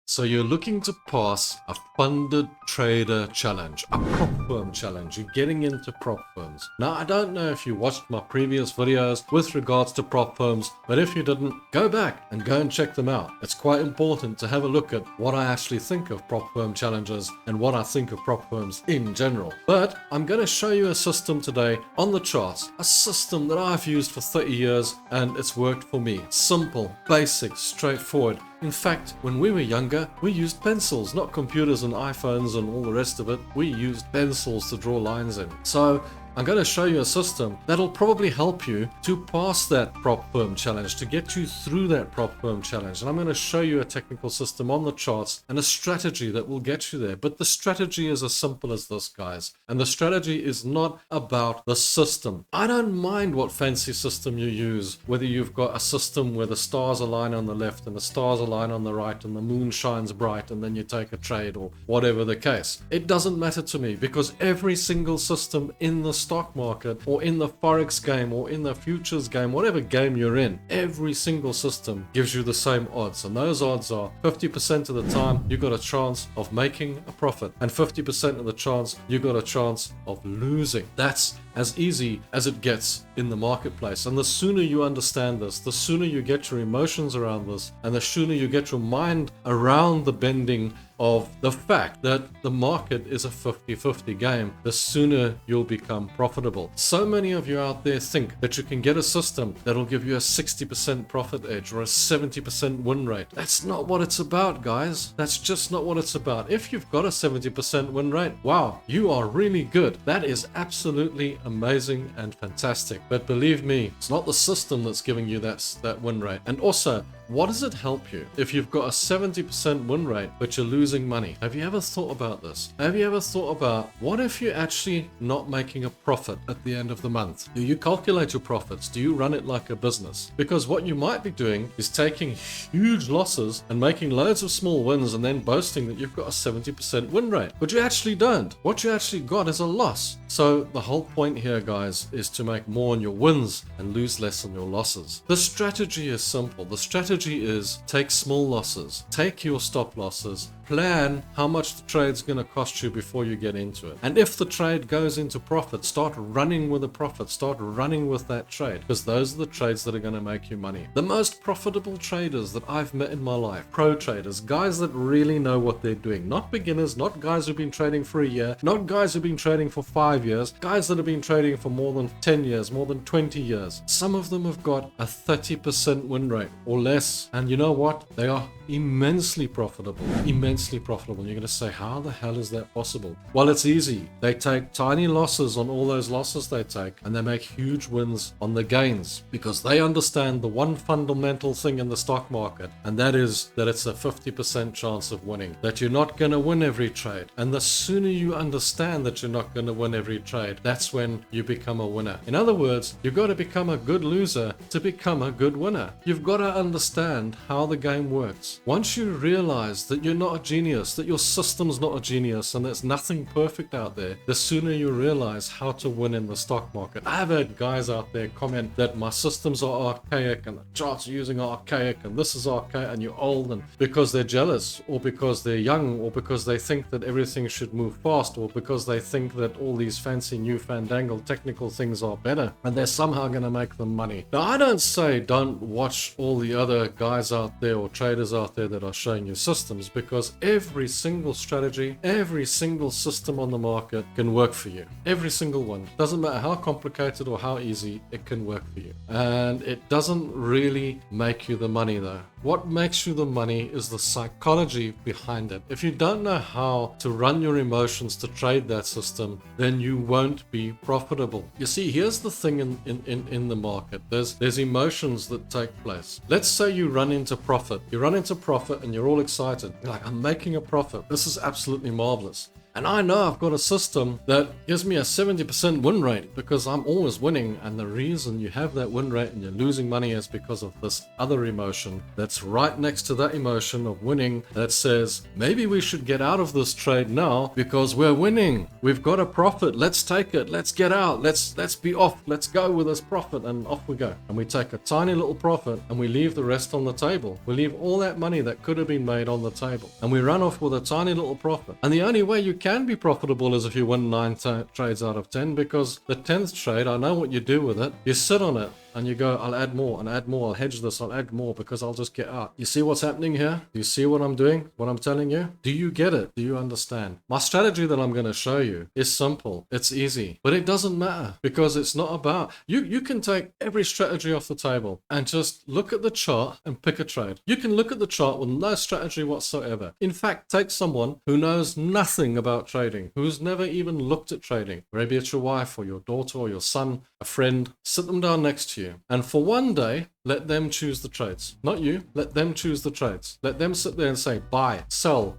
So you're looking to pass a funded trader challenge, a prop firm challenge. You're getting into prop firms. Now, I don't know if you watched my previous videos with regards to prop firms, but if you didn't, go back and go and check them out. It's quite important to have a look at what I actually think of prop firm challenges and what I think of prop firms in general. But I'm going to show you a system today on the charts, a system that I've used for 30 years and it's worked for me. Simple, basic, straightforward. In fact, when we were younger, we used pencils, not computers and iPhones and all the rest of it. We used pencils to draw lines in. So I'm going to show you a system that'll probably help you to pass that prop firm challenge, to get you through that prop firm challenge. And I'm going to show you a technical system on the charts and a strategy that will get you there. But the strategy is as simple as this, guys. And the strategy is not about the system. I don't mind what fancy system you use, whether you've got a system where the stars align on the left and the stars align on the right and the moon shines bright and then you take a trade or whatever the case. It doesn't matter to me because every single system in the stock market or in the Forex game or in the futures game, whatever game you're in, every single system gives you the same odds. And those odds are 50% of the time you got a chance of making a profit and 50% of the chance you got a chance of losing. That's as easy as it gets in the marketplace. And the sooner you understand this, the sooner you get your emotions around this, and the sooner you get your mind around the bending of the fact that the market is a 50-50 game, the sooner you'll become profitable. So many of you out there think that you can get a system that'll give you a 60% profit edge or a 70% win rate. That's not what it's about, guys. That's just not what it's about. If you've got a 70% win rate, wow, you are really good. That is absolutely amazing and fantastic. But believe me, it's not the system that's giving you that win rate. And also, what does it help you if you've got a 70% win rate but you're losing money? Have you ever thought about this? Have you ever thought about what if you're actually not making a profit at the end of the month? Do you calculate your profits? Do you run it like a business? Because what you might be doing is taking huge losses and making loads of small wins and then boasting that you've got a 70% win rate. But you actually don't. What you actually got is a loss. So the whole point here, guys, is to make more on your wins and lose less on your losses. The strategy is simple. The strategy is take small losses, take your stop losses, plan how much the trade's going to cost you before you get into it. And if the trade goes into profit, start running with the profit, start running with that trade, because those are the trades that are going to make you money. The most profitable traders that I've met in my life, pro traders, guys that really know what they're doing, not beginners, not guys who've been trading for a year, not guys who've been trading for 5 years, guys that have been trading for more than 10 years, more than 20 years. Some of them have got a 30% win rate or less. And you know what? They are immensely profitable. You're going to say, how the hell is that possible? Well, it's easy. They take tiny losses on all those losses they take, and they make huge wins on the gains because they understand the one fundamental thing in the stock market, and that is that it's a 50% chance of winning, that you're not going to win every trade. And the sooner you understand that you're not going to win every trade, that's when you become a winner. In other words, you've got to become a good loser to become a good winner. You've got to understand how the game works. Once you realize that you're not a genius, that your system's not a genius, and there's nothing perfect out there, the sooner you realize how to win in the stock market. I've had guys out there comment that my systems are archaic and the charts you're using are archaic and this is archaic and you're old, and because they're jealous or because they're young or because they think that everything should move fast or because they think that all these fancy new fandangled technical things are better and they're somehow going to make them money. Now, I don't say don't watch all the other guys out there or traders out there that are showing you systems, because every single strategy, every single system on the market can work for you. Every single one. Doesn't matter how complicated or how easy, it can work for you. And it doesn't really make you the money though. What makes you the money is the psychology behind it. If you don't know how to run your emotions to trade that system, then you won't be profitable. You see, here's the thing in the market. There's emotions that take place. Let's say you run into profit. You run into profit and you're all excited. You're like, I'm making a profit. This is absolutely marvelous. And I know I've got a system that gives me a 70% win rate because I'm always winning. And the reason you have that win rate and you're losing money is because of this other emotion that's right next to that emotion of winning that says, maybe we should get out of this trade now because we're winning. We've got a profit. Let's take it. Let's get out. Let's be off. Let's go with this profit. And off we go. And we take a tiny little profit and we leave the rest on the table. We leave all that money that could have been made on the table. And we run off with a tiny little profit. And the only way you can be profitable is if you win 9 trades out of 10, because the 10th trade, I know what you do with it. You sit on it and you go, I'll add more and add more. I'll hedge this. I'll add more because I'll just get out. You see what's happening here? Do you see what I'm doing? What I'm telling you? Do you get it? Do you understand? My strategy that I'm going to show you is simple. It's easy, but it doesn't matter because it's not about you can take every strategy off the table and just look at the chart and pick a trade. You can look at the chart with no strategy whatsoever. In fact, take someone who knows nothing about trading, who's never even looked at trading. Maybe it's your wife or your daughter or your son, a friend. Sit them down next to you. And for one day, let them choose the trades. Not you. Let them choose the trades. Let them sit there and say, buy, sell,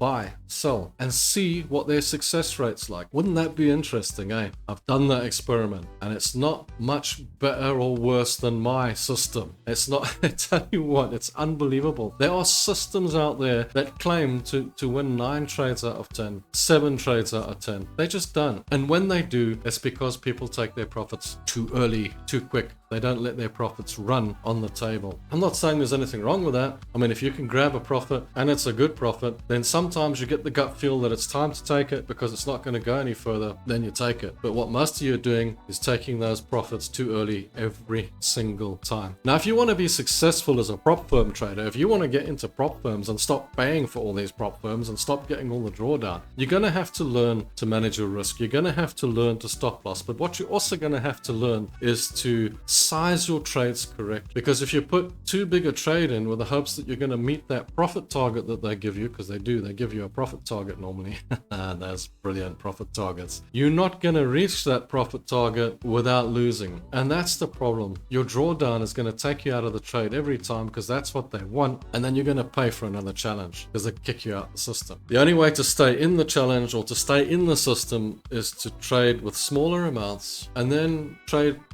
and see what their success rate's like. Wouldn't that be interesting, eh? I've done that experiment and it's not much better or worse than my system. It's not, I tell you what, it's unbelievable. There are systems out there that claim to win 9 trades out of 10, 7 trades out of 10. They just don't. And when they do, it's because people take their profits too early, too quick. They don't let their profits run on the table. I'm not saying there's anything wrong with that. I mean, if you can grab a profit and it's a good profit, then sometimes you get the gut feel that it's time to take it because it's not going to go any further, then you take it. But what most of you are doing is taking those profits too early every single time. Now, if you want to be successful as a prop firm trader, if you want to get into prop firms and stop paying for all these prop firms and stop getting all the drawdown, you're going to have to learn to manage your risk. You're going to have to learn to stop loss. But what you're also going to have to learn is to size your trades correct, because if you put too big a trade in with the hopes that you're going to meet that profit target that they give you, because they give you a profit target normally. That's brilliant, profit targets. You're not going to reach that profit target without losing, and that's the problem. Your drawdown is going to take you out of the trade every time because that's what they want, and then you're going to pay for another challenge because they kick you out the system. The only way to stay in the challenge or to stay in the system is to trade with smaller amounts, and then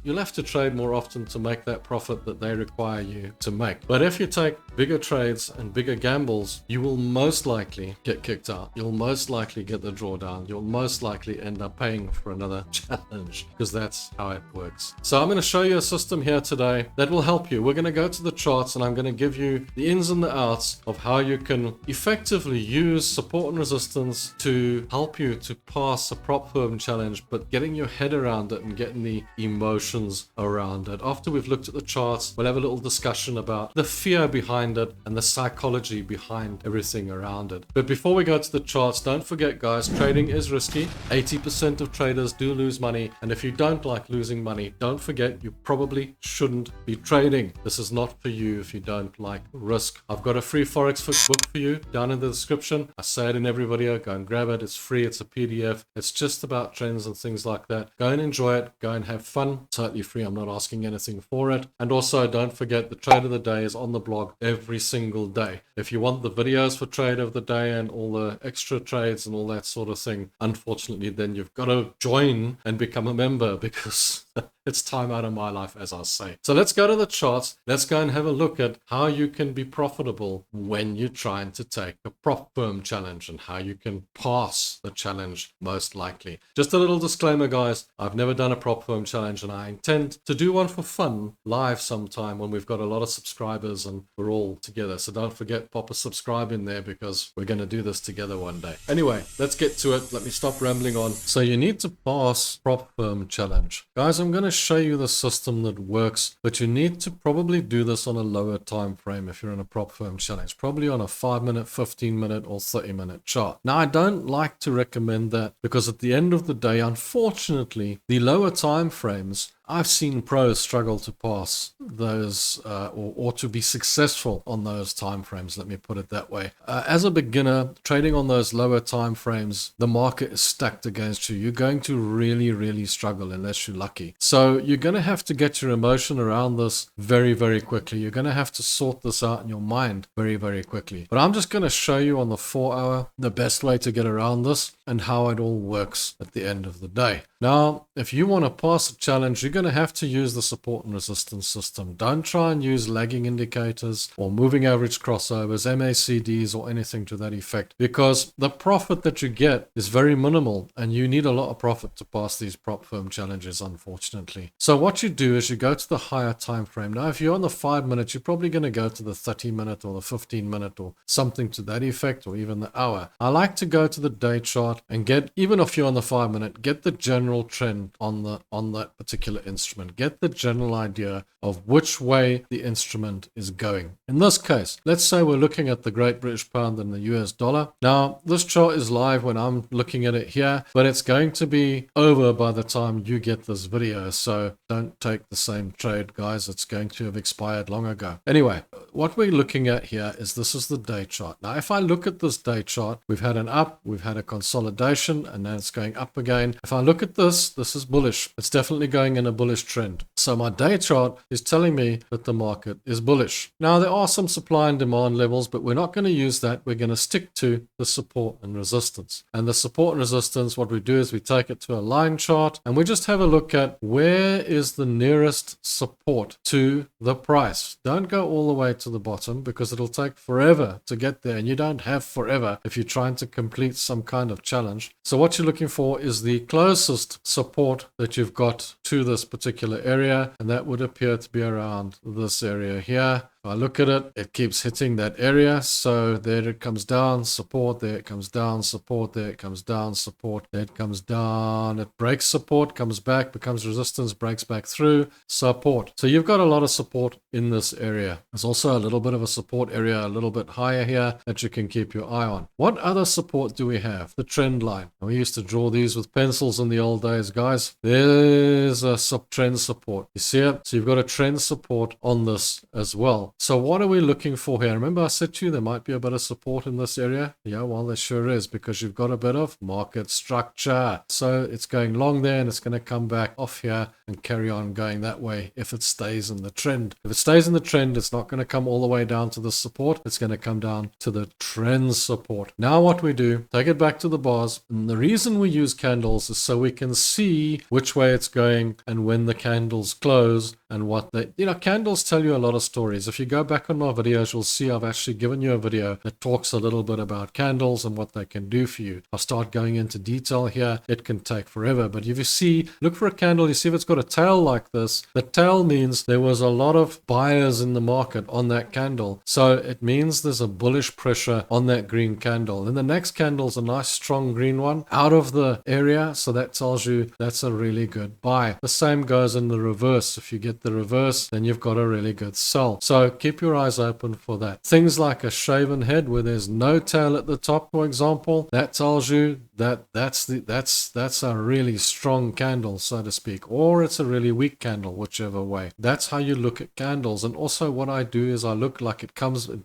you'll have to trade more often to make that profit that they require you to make. But if you take bigger trades and bigger gambles, you will most likely get kicked out. You'll most likely get the drawdown. You'll most likely end up paying for another challenge because that's how it works. So I'm going to show you a system here today that will help you. We're going to go to the charts and I'm going to give you the ins and the outs of how you can effectively use support and resistance to help you to pass a prop firm challenge, but getting your head around it and getting the emotions around it. After we've looked at the charts, we'll have a little discussion about the fear behind it and the psychology behind everything around it. But before we go to the charts, don't forget, guys, trading is risky. 80% of traders do lose money. And if you don't like losing money, don't forget you probably shouldn't be trading. This is not for you if you don't like risk. I've got a free Forex book for you down in the description. I say it in every video. Go and grab it. It's free. It's a PDF. It's just about trends and things like that. Go and enjoy it. Go and have fun. Totally free. I'm not asking anything for it. And also don't forget the trade of the day is on the blog every single day. If you want the videos for trade of the day and all the extra trades and all that sort of thing, unfortunately, then you've got to join and become a member because it's time out of my life, as I say. So let's go to the charts. Let's go and have a look at how you can be profitable when you're trying to take a prop firm challenge and how you can pass the challenge most likely. Just a little disclaimer, guys. I've never done a prop firm challenge and I intend to do one for fun live sometime when we've got a lot of subscribers and we're all together. So don't forget, pop a subscribe in there because we're going to do this together one day. Anyway, let's get to it. Let me stop rambling on. So you need to pass prop firm challenge. Guys, I'm going to show you the system that works, but you need to probably do this on a lower time frame if you're in a prop firm challenge, probably on a 5-minute, 15-minute or 30-minute chart. Now, I don't like to recommend that because at the end of the day, unfortunately, the lower time frames I've seen pros struggle to pass those or to be successful on those time frames, let me put it that way. As a beginner, trading on those lower time frames, the market is stacked against you. You're going to really, really struggle unless you're lucky. So you're going to have to get your emotion around this very, very quickly. You're going to have to sort this out in your mind very, very quickly. But I'm just going to show you on the 4 hour the best way to get around this and how it all works at the end of the day. Now, if you want to pass a challenge, you're going to have to use the support and resistance system. Don't try and use lagging indicators or moving average crossovers, MACDs, or anything to that effect, because the profit that you get is very minimal and you need a lot of profit to pass these prop firm challenges, unfortunately. So what you do is you go to the higher time frame. Now, if you're on the 5 minutes, you're probably going to go to the 30-minute or the 15-minute or something to that effect, or even the hour. I like to go to the day chart and get, even if you're on the 5 minute, get the general trend on that particular instrument. Get the general idea of which way the instrument is going. In this case, let's say we're looking at the Great British Pound and the US dollar. Now, this chart is live when I'm looking at it here, but it's going to be over by the time you get this video. So don't take the same trade, guys. It's going to have expired long ago. Anyway, what we're looking at here is this is the day chart. Now, if I look at this day chart, we've had an up, we've had a consolidation, and then it's going up again. If I look at this is bullish. It's definitely going in a bullish trend. So my day chart is telling me that the market is bullish. Now, there are some supply and demand levels, but we're not going to use that. We're going to stick to the support and resistance. And the support and resistance, what we do is we take it to a line chart and we just have a look at where is the nearest support to the price. Don't go all the way to the bottom because it'll take forever to get there, and you don't have forever if you're trying to complete some kind of challenge. So what you're looking for is the closest support that you've got to this particular area, and that would appear to be around this area here. If I look at it, it keeps hitting that area. So there it comes down, support, there it comes down, support, there it comes down, support, there it comes down, it breaks support, comes back, becomes resistance, breaks back through, support. So you've got a lot of support in this area. There's also a little bit of a support area a little bit higher here that you can keep your eye on. What other support do we have? The trend line. And we used to draw these with pencils in the old days, guys. There's a trend support. You see it? So you've got a trend support on this as well. So what are we looking for here? Remember I said to you there might be a bit of support in this area? Yeah, well, there sure is, because you've got a bit of market structure. So it's going long there and it's going to come back off here and carry on going that way if it stays in the trend. If it stays in the trend, it's not going to come all the way down to the support. It's going to come down to the trend support. Now what we do, take it back to the bars. And the reason we use candles is so we can see which way it's going and when the candles close and what they, candles tell you a lot of stories. If you go back on my videos, you'll see I've actually given you a video that talks a little bit about candles and what they can do for you. I'll start going into detail here. It can take forever, but if you see, look for a candle, you see if it's got a tail like this, the tail means there was a lot of buyers in the market on that candle. So it means there's a bullish pressure on that green candle. And the next candle is a nice strong green one out of the area. So that tells you that's a really good buy. The same goes in the reverse. If you get the reverse, then you've got a really good sell. So keep your eyes open for that. Things like a shaven head where there's no tail at the top, for example, that tells you that that's a really strong candle, so to speak, or it's a really weak candle, whichever way. That's how you look at candles. And also what I do is I look like it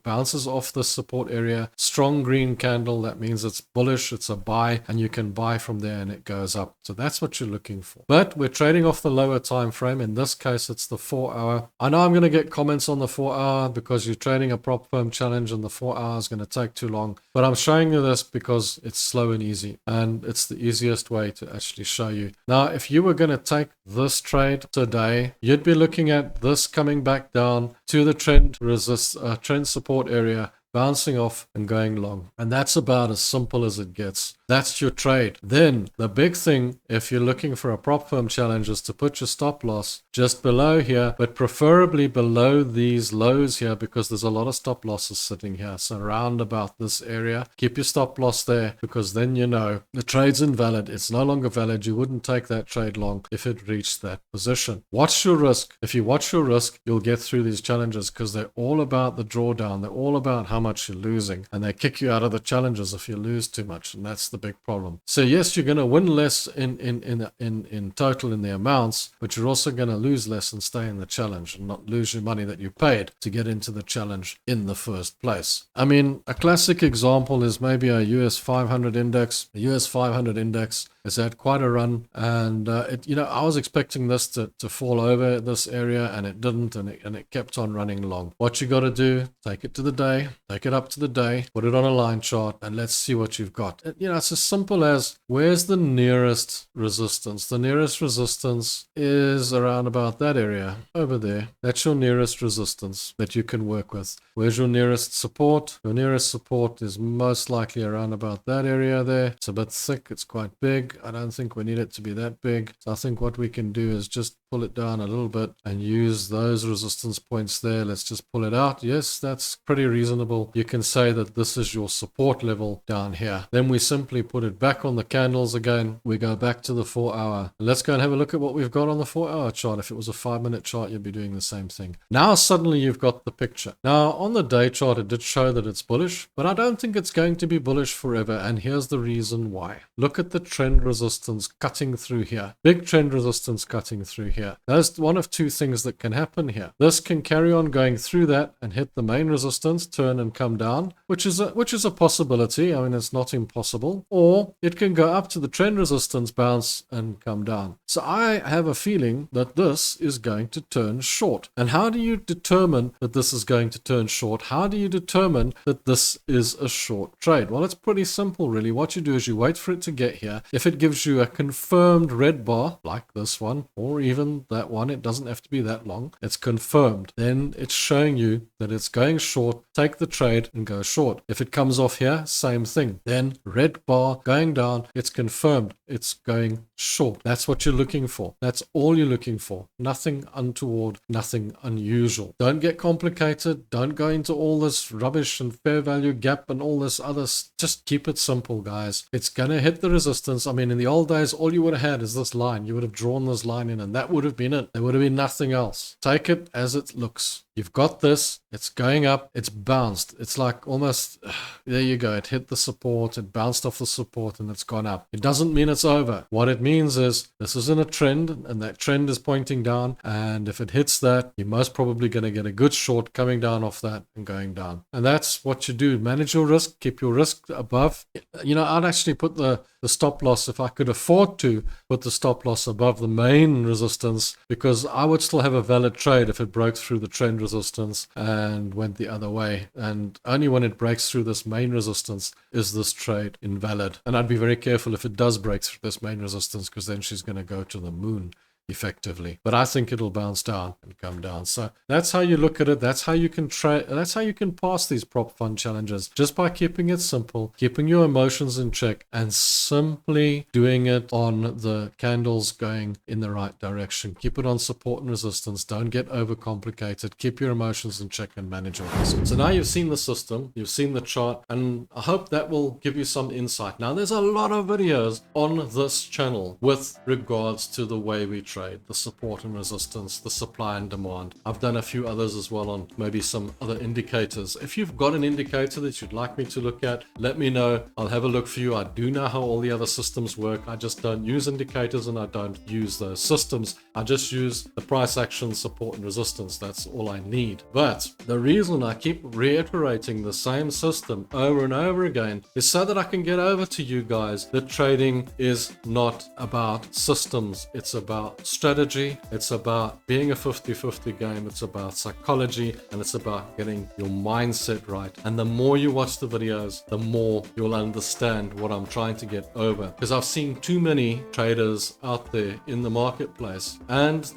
bounces off the support area, strong green candle, that means it's bullish, it's a buy, and you can buy from there and it goes up. So that's what you're looking for. But we're trading off the lower time frame. In this case, it's the 4 hour. I know I'm going to get comments on the 4 hour because you're trading a prop firm challenge and the 4 hour is going to take too long, but I'm showing you this because it's slow and easy, and it's the easiest way to actually show you. Now, if you were going to take this trade today, you'd be looking at this coming back down to the trend support area, bouncing off and going long. And that's about as simple as it gets. That's your trade. Then the big thing, if you're looking for a prop firm challenge, is to put your stop loss just below here, but preferably below these lows here, because there's a lot of stop losses sitting here. So around about this area, keep your stop loss there, because then you know the trade's invalid. It's no longer valid. You wouldn't take that trade long if it reached that position. Watch your risk. If you watch your risk, you'll get through these challenges, because they're all about the drawdown. They're all about how how much you're losing, and they kick you out of the challenges if you lose too much, and that's the big problem. So yes, you're going to win less in total in the amounts, but you're also going to lose less and stay in the challenge and not lose your money that you paid to get into the challenge in the first place. I mean, a classic example is maybe a US 500 index. A US 500 index has had quite a run, and I was expecting this to fall over this area, and it didn't, and it kept on running long. What you got to do, take it to the day, take it up to the day, put it on a line chart, and let's see what you've got. It's as simple as, where's the nearest resistance? The nearest resistance is around about that area over there. That's your nearest resistance that you can work with. Where's your nearest support? Your nearest support is most likely around about that area there. It's a bit thick, it's quite big. I don't think we need it to be that big. So I think what we can do is just pull it down a little bit and use those resistance points there. Let's just pull it out. Yes, that's pretty reasonable. You can say that this is your support level down here. Then we simply put it back on the candles again. We go back to the 4 hour. Let's go and have a look at what we've got on the 4 hour chart. If it was a 5-minute chart, you'd be doing the same thing. Now suddenly you've got the picture. Now on the day chart, it did show that it's bullish, but I don't think it's going to be bullish forever. And here's the reason why. Look at the trend resistance cutting through here. Big trend resistance cutting through here. There's one of two things that can happen here. This can carry on going through that and hit the main resistance, turn and come down, which is a possibility. I mean, it's not impossible. Or it can go up to the trend resistance, bounce and come down. So I have a feeling that this is going to turn short. And how do you determine that this is going to turn short? How do you determine that this is a short trade? Well, it's pretty simple, really. What you do is you wait for it to get here. If it gives you a confirmed red bar, like this one, or even that one, it doesn't have to be that long, it's confirmed, then it's showing you that it's going short. Take the trade and go short. If it comes off here, same thing. Then red bar going down, it's confirmed, it's going short. That's what you're looking for. That's all you're looking for. Nothing untoward, nothing unusual. Don't get complicated. Don't go into all this rubbish and fair value gap and all this other. Just keep it simple, guys. It's gonna hit the resistance. I mean, in the old days, all you would have had is this line. You would have drawn this line in, and that would have been it. There would have been nothing else. Take it as it looks. You've got this, it's going up, it's bounced. It's like almost, there you go, it hit the support, it bounced off the support, and it's gone up. It doesn't mean it's over. What it means is this is in a trend, and that trend is pointing down, and if it hits that, you're most probably going to get a good short coming down off that and going down. And that's what you do. Manage your risk, keep your risk above. I'd actually put the stop loss, if I could afford to, put the stop loss above the main resistance, because I would still have a valid trade if it broke through the trend resistance and went the other way. And only when it breaks through this main resistance is this trade invalid. And I'd be very careful if it does break through this main resistance, because then she's going to go to the moon effectively. But I think it'll bounce down and come down. So that's how you look at it. That's how you can trade. That's how you can pass these prop fund challenges, just by keeping it simple, keeping your emotions in check, and simply doing it on the candles going in the right direction. Keep it on support and resistance. Don't get overcomplicated. Keep your emotions in check and manage your risk. So now you've seen the system, you've seen the chart, and I hope that will give you some insight. Now there's a lot of videos on this channel with regards to the way we trade, the support and resistance, the supply and demand. I've done a few others as well on maybe some other indicators. If you've got an indicator that you'd like me to look at, let me know. I'll have a look for you. I do know how all the other systems work. I just don't use indicators, and I don't use those systems. I just use the price action, support and resistance. That's all I need. But the reason I keep reiterating the same system over and over again is so that I can get over to you guys that trading is not about systems. It's about strategy. It's about being a 50-50 game. It's about psychology, and it's about getting your mindset right. And the more you watch the videos, the more you'll understand what I'm trying to get over. Because I've seen too many traders out there in the marketplace, and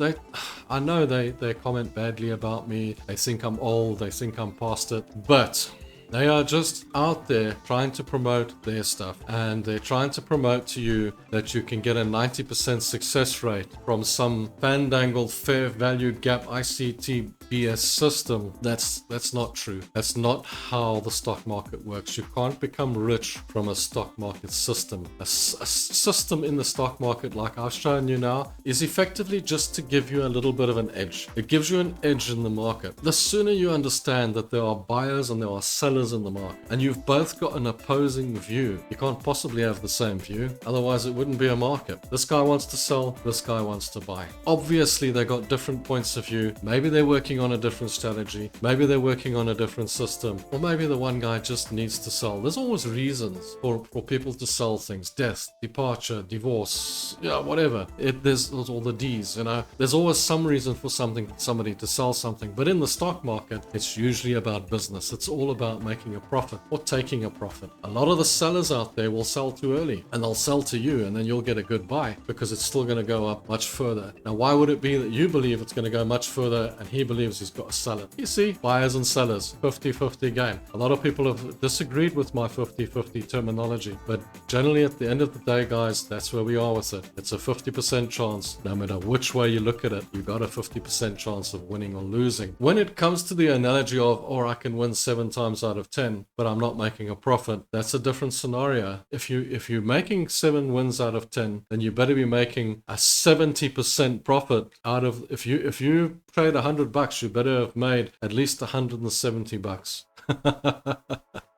I know they comment badly about me. They think I'm old. They think I'm past it. But they are just out there trying to promote their stuff, and they're trying to promote to you that you can get a 90% success rate from some fandangled fair value gap ICT BS system, that's not true. That's not how the stock market works. You can't become rich from a stock market system. A system in the stock market, like I've shown you now, is effectively just to give you a little bit of an edge. It gives you an edge in the market. The sooner you understand that there are buyers and there are sellers in the market, and you've both got an opposing view, you can't possibly have the same view, otherwise it wouldn't be a market. This guy wants to sell, this guy wants to buy. Obviously they got different points of view. Maybe they're working on a different strategy, maybe they're working on a different system, or maybe the one guy just needs to sell. There's always reasons for people to sell things. Death, departure, divorce, yeah, whatever. There's all the D's, you know. There's always some reason for somebody to sell something. But in the stock market, it's usually about business. It's all about making a profit or taking a profit. A lot of the sellers out there will sell too early, and they'll sell to you, and then you'll get a good buy because it's still going to go up much further. Now, why would it be that you believe it's going to go much further and he believes he's got to sell it? You see, buyers and sellers, 50-50 game. A lot of people have disagreed with my 50-50 terminology, but generally at the end of the day, guys, that's where we are with it. It's a 50% chance. No matter which way you look at it, you got a 50% chance of winning or losing. When it comes to the analogy of, or I can win 7 times out of 10, but I'm not making a profit, that's a different scenario. If you're making 7 wins out of 10, then you better be making a 70% profit out of, if you trade $100, you better have made at least $170.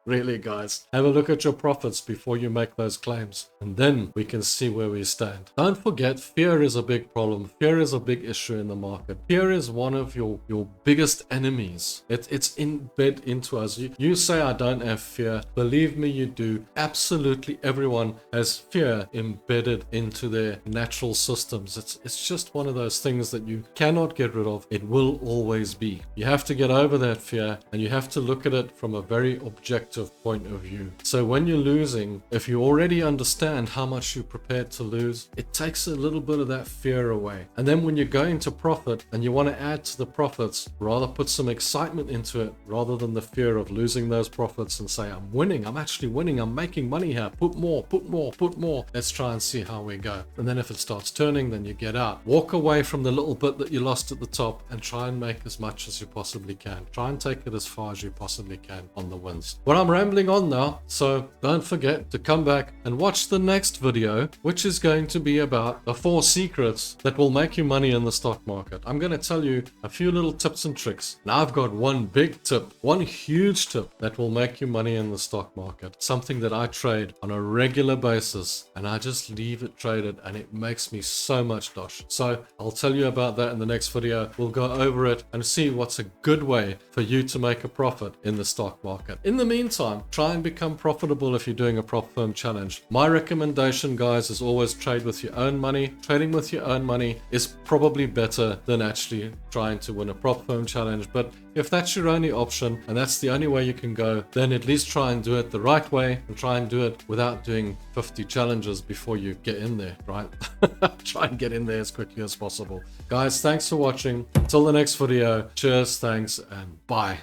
Really, guys, have a look at your profits before you make those claims, and then we can see where we stand. Don't forget, fear is a big problem. Fear is a big issue in the market. Fear is one of your biggest enemies. It's embedded into us. You say, I don't have fear. Believe me, you do. Absolutely everyone has fear embedded into their natural systems. It's just one of those things that you cannot get rid of. It will always be. You have to get over that fear, and you have to look at it from a very objective point of view. So when you're losing, if you already understand how much you're prepared to lose, it takes a little bit of that fear away. And then when you're going to profit and you want to add to the profits, rather put some excitement into it rather than the fear of losing those profits, and say, I'm winning, I'm actually winning, I'm making money here, put more, put more, put more. Let's try and see how we go. And then if it starts turning, then you get out. Walk away from the little bit that you lost at the top and try and make as much as you possibly can. Try and take it as far as you possibly can on the wins. What I'm rambling on now, so don't forget to come back and watch the next video, which is going to be about the 4 secrets that will make you money in the stock market. I'm going to tell you a few little tips and tricks. Now I've got one big tip, one huge tip that will make you money in the stock market. Something that I trade on a regular basis, and I just leave it traded, and it makes me so much dosh. So I'll tell you about that in the next video. We'll go over it and see what's a good way for you to make a profit in the stock market. In the meantime, try and become profitable if you're doing a prop firm challenge. My recommendation, guys, is always trade with your own money. Trading with your own money is probably better than actually trying to win a prop firm challenge. But if that's your only option and that's the only way you can go, then at least try and do it the right way, and try and do it without doing 50 challenges before you get in there, right? Try and get in there as quickly as possible. Guys, thanks for watching. Until the next video, cheers, thanks, and bye.